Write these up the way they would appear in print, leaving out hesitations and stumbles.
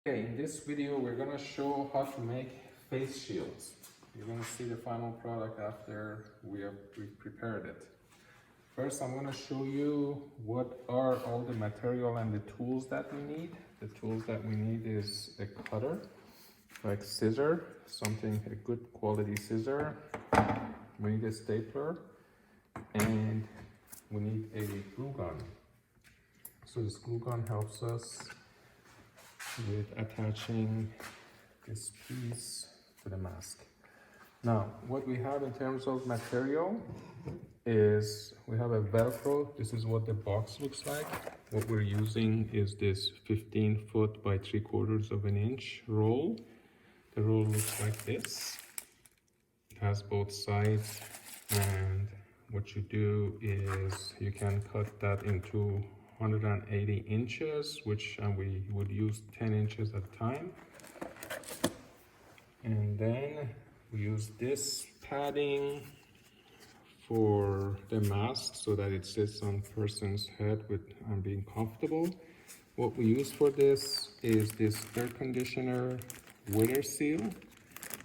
Okay, in this video we're gonna show how to make face shields. You're gonna see the final product after we prepared it. First, I'm gonna show you what are all the material and the tools that we need. The tools that we need is a cutter, like scissor, a good quality scissor. We need a stapler, and we need a glue gun. So this glue gun helps us with attaching this piece to the mask. Now, what we have in terms of material is we have a Velcro. This is what the box looks like. What we're using is this 15-foot by 3/4 of an inch roll. The roll looks like this. It has both sides, and what you do is you can cut that into 180 inches, which we would use 10 inches at a time. And then we use this padding for the mask so that it sits on person's head with being comfortable. What we use for this is this air conditioner weather seal.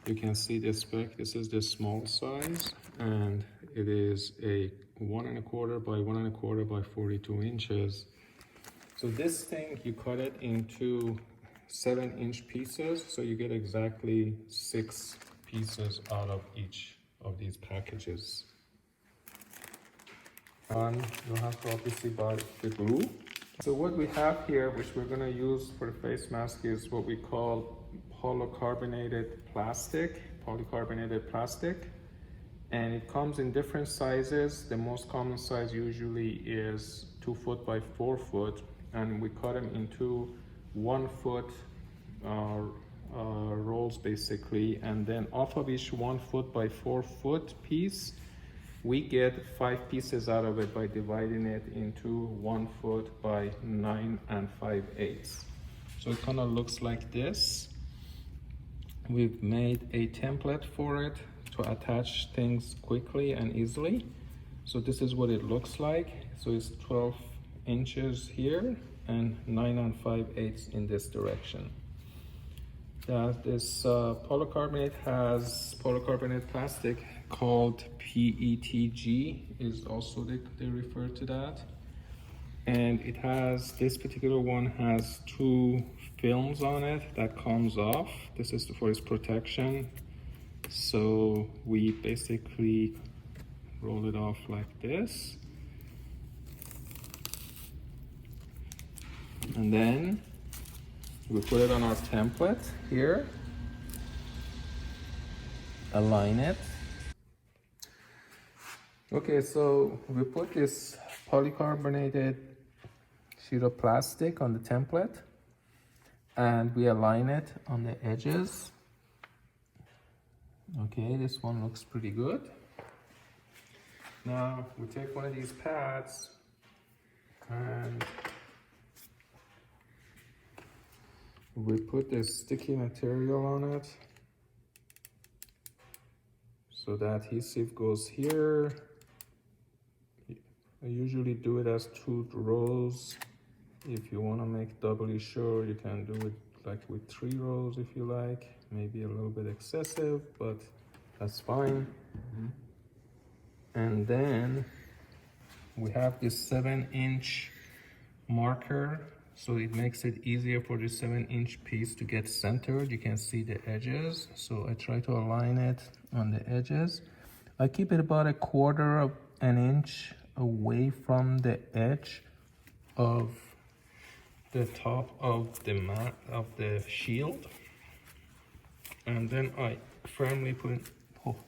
You can see the spec. This is the small size, and it is a 1¼ by 1¼ by 42 inches. So this thing, you cut it into 7-inch pieces, so you get exactly 6 pieces out of each of these packages. You'll have to obviously buy the glue. So what we have here, which we're gonna use for the face mask, is what we call polycarbonated plastic, and it comes in different sizes. The most common size usually is 2 foot by 4 foot, and we cut them into 1 foot rolls basically, and then off of each 1 foot by 4 foot piece we get 5 pieces out of it by dividing it into 1 foot by 9 5/8. So it kind of looks like this. We've made a template for it to attach things quickly and easily. So this is what it looks like. So it's 12 inches here and 9 5/8 in this direction. This polycarbonate has polycarbonate plastic called PETG, is also they refer to that. And it has, this particular one has 2 films on it that comes off. This is for its protection. So we basically roll it off like this. And then we put it on our template here, align it. Okay, so we put this polycarbonated sheet of plastic on the template, and we align it on the edges. Okay, this one looks pretty good. Now we take one of these pads and we put this sticky material on it. So the adhesive goes here. I usually do it as 2 rows. If you want to make doubly sure, you can do it like with 3 rows if you like. Maybe a little bit excessive, but that's fine. And then we have this 7-inch marker, so it makes it easier for the 7-inch piece to get centered. You can see the edges, so I try to align it on the edges. I keep it about 1/4 of an inch away from the edge of the top of the shield, and then I firmly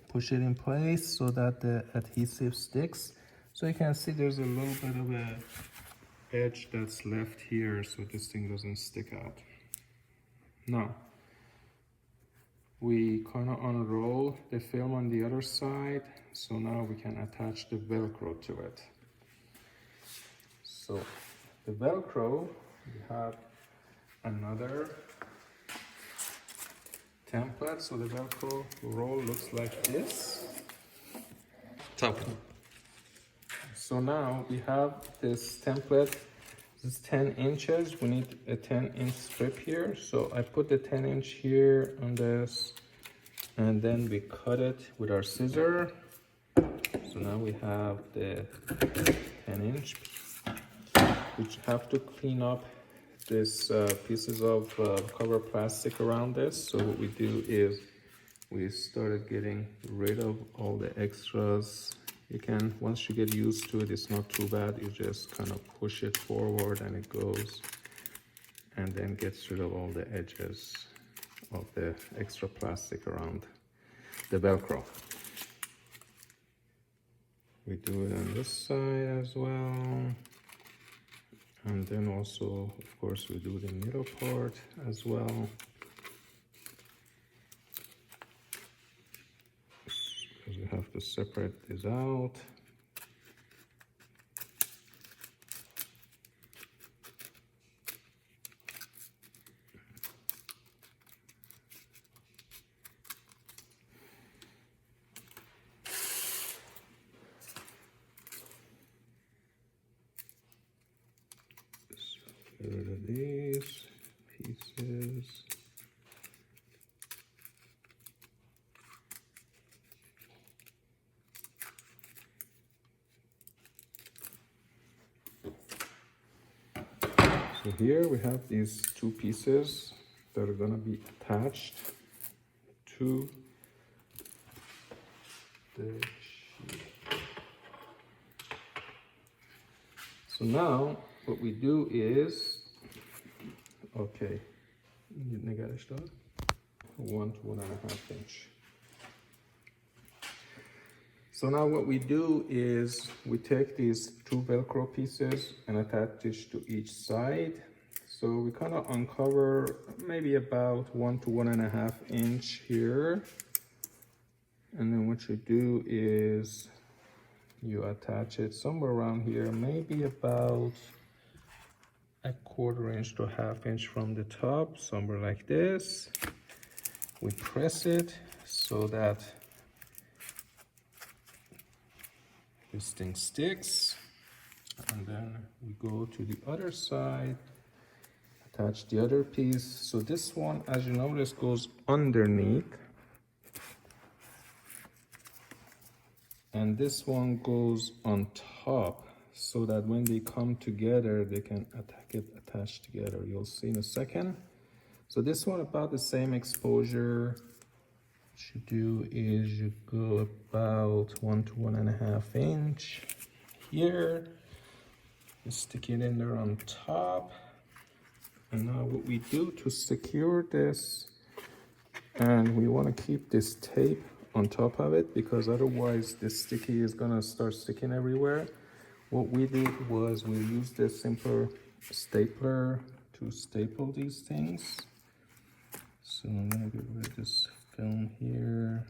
push it in place so that the adhesive sticks. So you can see there's a little bit of a edge that's left here, so this thing doesn't stick out. Now we kind of unroll the film on the other side, so now we can attach the Velcro to it. So the Velcro, we have another template. So the Velcro roll looks like this. So now we have this template This is 10 inches. We need a 10-inch strip here. So I put the 10-inch here on this, and then we cut it with our scissor. So now we have the 10-inch. We have to clean up this pieces of cover plastic around this. So what we do is we started getting rid of all the extras. You can, once you get used to it, it's not too bad. You just kind of push it forward and it goes, and then gets rid of all the edges of the extra plastic around the Velcro. We do it on this side as well. And then also, of course, we do the middle part as well. Because we have to separate this out. Get rid of these pieces. So here we have these two pieces that are going to be attached to the sheet. So now what we do is, okay, 1 to 1.5 inch. So now what we do is we take these two Velcro pieces and attach it to each side. So we kind of uncover maybe about 1 to 1.5 inch here. And then what you do is you attach it somewhere around here, maybe about 1/4 inch to 1/2 inch from the top, somewhere like this. We press it so that this thing sticks, and then we go to the other side, attach the other piece. So this one, as you notice, goes underneath, and this one goes on top, so that when they come together, they can get attached together. You'll see in a second. So this one, about the same exposure. What you do is you go about 1 to 1.5 inch here. You stick it in there on top. And now what we do to secure this, and we want to keep this tape on top of it, because otherwise this sticky is gonna start sticking everywhere. What we did was we used a simpler stapler to staple these things. So I'm gonna get rid of this film here.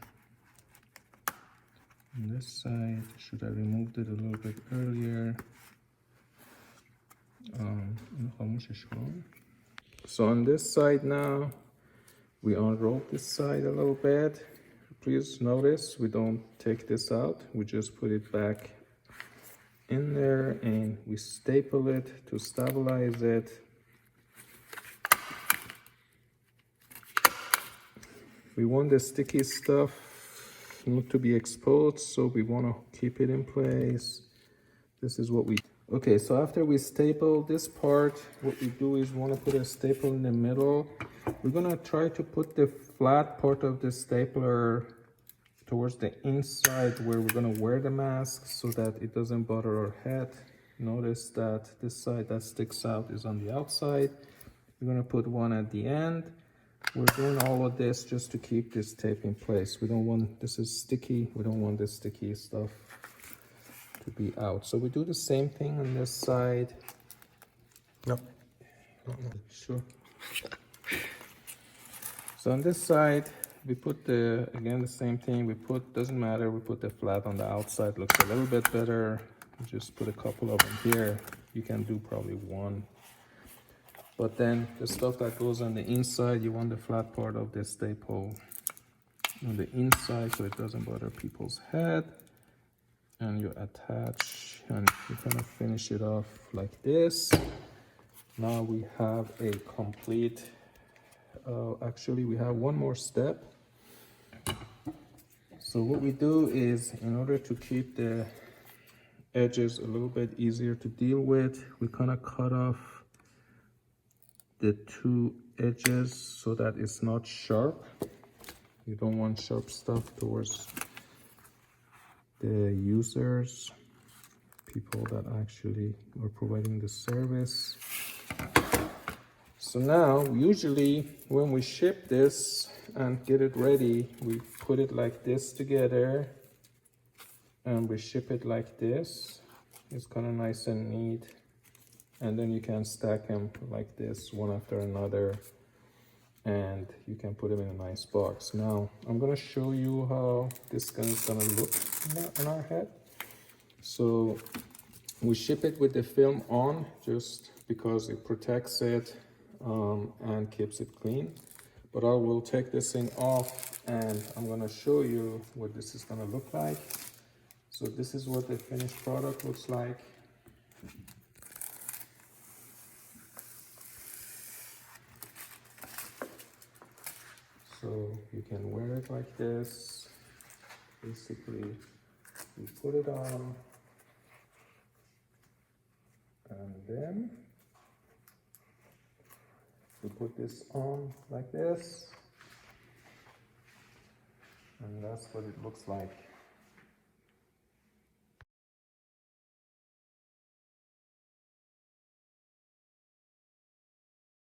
On this side, should I removed it a little bit earlier? So on this side now, we unroll this side a little bit. Please notice we don't take this out. We just put it back in there and we staple it to stabilize it. We want the sticky stuff not to be exposed, so we want to keep it in place. This is what we do. Okay, so after we staple this part, what we do is we want to put a staple in the middle. We're going to try to put the flat part of the stapler towards the inside where we're going to wear the mask, so that it doesn't bother our head. Notice that this side that sticks out is on the outside. We're going to put one at the end. We're doing all of this just to keep this tape in place. We don't want, this is sticky, we don't want this sticky stuff to be out. So we do the same thing on this side. No. Sure. So on this side, we put the, again, the same thing. We put, doesn't matter, we put the flat on the outside, looks a little bit better. We just put a couple of them here. You can do probably one. But then the stuff that goes on the inside, you want the flat part of the staple on the inside so it doesn't bother people's head. And you attach and you kind of finish it off like this. Now we have a complete, actually we have one more step. So what we do is, in order to keep the edges a little bit easier to deal with, we kind of cut off the two edges so that it's not sharp. You don't want sharp stuff towards the users, people that actually are providing the service. So now, usually when we ship this and get it ready, we put it like this together and we ship it like this. It's kind of nice and neat. And then you can stack them like this, one after another, and you can put them in a nice box. Now, I'm gonna show you how this gun is gonna look in our head. So we ship it with the film on, just because it protects it and keeps it clean. But I will take this thing off and I'm gonna show you what this is gonna look like. So this is what the finished product looks like. So you can wear it like this. Basically, you put it on, and then you put this on like this, and that's what it looks like.